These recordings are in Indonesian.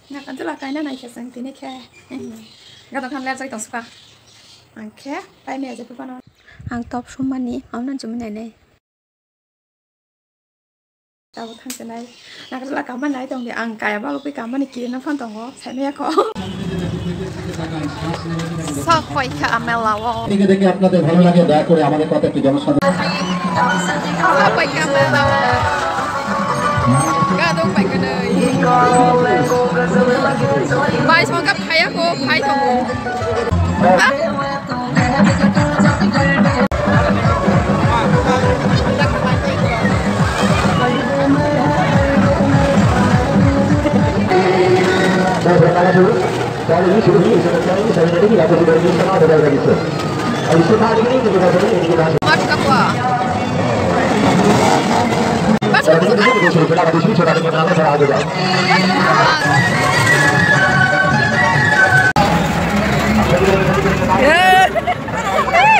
Nga kan tula kai na nai ke sang tini ke. Ga tong kan le jai tong suka. Ang ke pai me je pa no. Ang top sumani am nan chum nai nei. Tao thang se nai. Na kan tula ka man nai tong de ang kai ba lu pi ka man ni ki na phan tong ho sai me ko. Sa khoi ka amela wo. এদিকে দেখে আপনাদের ভালো লাগে দয়া করে আমাদের কথা একটু জনসাধারণ Sa khoi ka amela wo. Ga dong pai ka nei. Bai song ka phai ko phai tong. Kali ini sudah ini saya jadi tidak sudah di sana ada lagi itu. Habis itu hari ini kita ini kita. Mat ka kwa. Bas Jadi kita sudah berada di sini sudah ada kenal saya ada.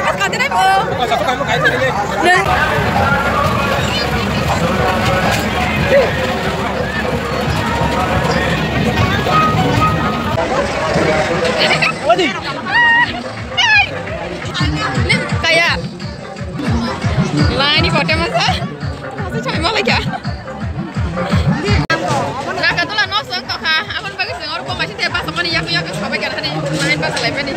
Mas ka tinai po. Satu kali kain tadi. Waduh. Ini kayak lah ini foto masa masih cuma malah ya. Nah katulah nosong kok ha, aman bagus dengan orang masih tiap pas sama nih ya sampai kan hari main pas lepas nih.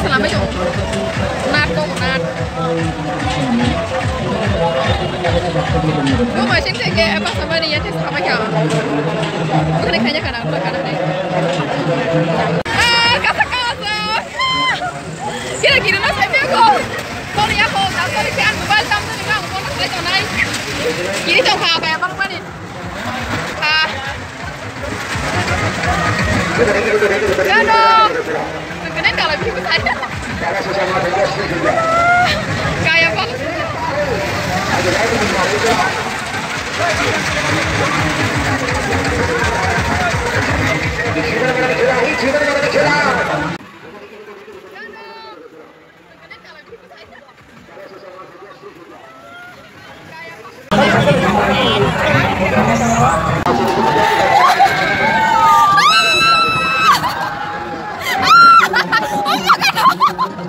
Selama itu nat kok nat. Gue masih kayak apa sama nih ya tes apa ya? Bukan kayaknya karena nih. Kasa. Kira-kira nasi bego. Kalau ya kok tak boleh kan mobile tam tu juga mau nak lagi naik. Kiri jauh apa ya bang mana? Aduh. Sebenarnya kalau lebih besar. Kayak bang.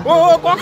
Oh, kok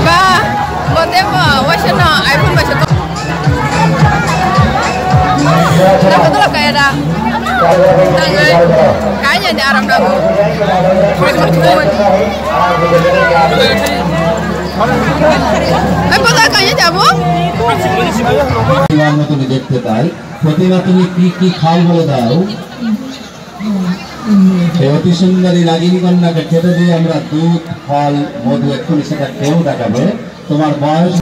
Ba, buat apa? Wah, sana iPhone baca. ada. Tangan kayaknya di Arab Dago. Apa kayaknya jamu? মতো দেখতে পাই প্রতিমা তুমি কি খাও বলে দাও সেই অতি সুন্দরী রাগিনী কন্যাকে খেতে দিয়ে আমরা দুধ ফল মধু এক্ষুনি সেটা খেয়েও দেখাবে তোমার বয়স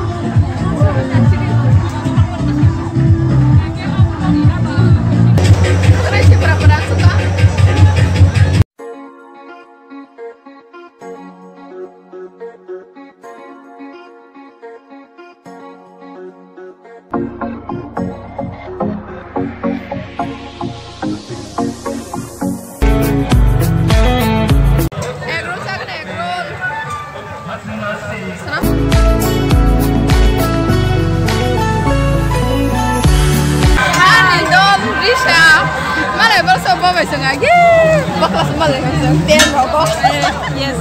bakal semalam ten rokok yes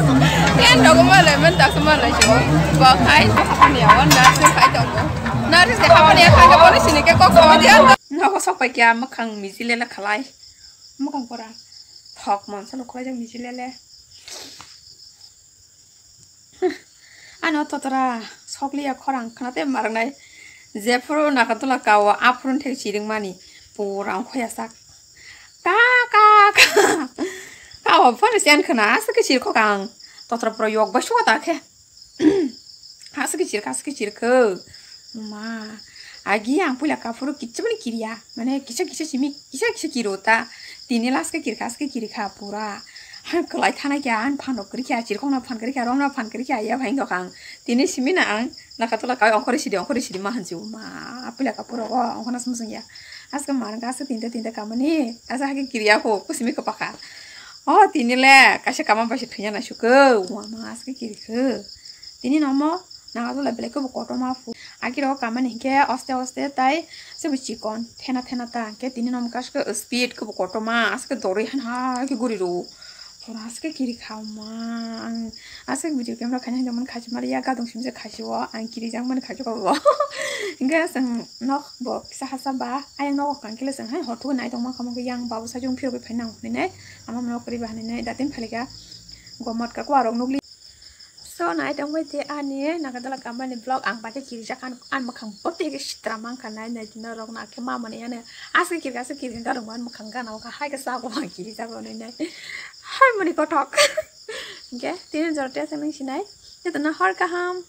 ten rokok malam mentak semalam coba bakai apa ni awan nasi kai toko nasi kawan dia kan kawan sini ke kok kawan dia nak sok pakai kia makan misile la kalai makan kora thok mon selalu kau jang misile le ano totora sok liya korang kenapa marang nai Zephyro nak tu lah kau apurun tek ciring mani purang kau ya sak kakak kau apa sih yang kena sekecil kok kang totor proyek basu tak ke sekecil ke ma agi yang punya kafuru kicau ni kiri ya mana kicau cimi kicau kirota tini las ke kiri kapura han kelai tanah kian panok kiri kia cirkong na pan kiri kia rom na pan kiri kia ya paling kang tini simi nang nak kata lah kau angkori sidi mah hancu ma punya kapura kok angkona semuanya ya as kemarin kasih tinta kamu nih asa haki kiri aku simi kepaka oh tini le kasih kamu pasti punya nasi ke wah mas ke kiri ke tini nomo nak tu lebih ke bukoto mafu akhirnya kamu nih ke oste tay sebicikon tena ta ke tini nomo kasih ke speed ke bukoto mas ke dori han ke guriru As ke kiri kamu as ke video kamera kanya zaman kasih Maria gadong sini kasih wa ang kiri jangan kasih kau enggak sang nok bok sahasaba ayang nok kan kila sang hai hotu nai tong ma kamu ke yang bawa saja umpir ke penang ini ama nok kiri bahan ini datin pelika gua mat ke warung nukli so nai tong wete ani nak adalah gambar ni vlog ang pada kiri jakan an makang bote ke citra mangkan nai nai jina rok nak ke mama ni ane as ke kiri garung an makang kan awak hai ke sago ang kiri jago ni nai hai mani kotok okay tini jorte senang sinai itu nah har kaham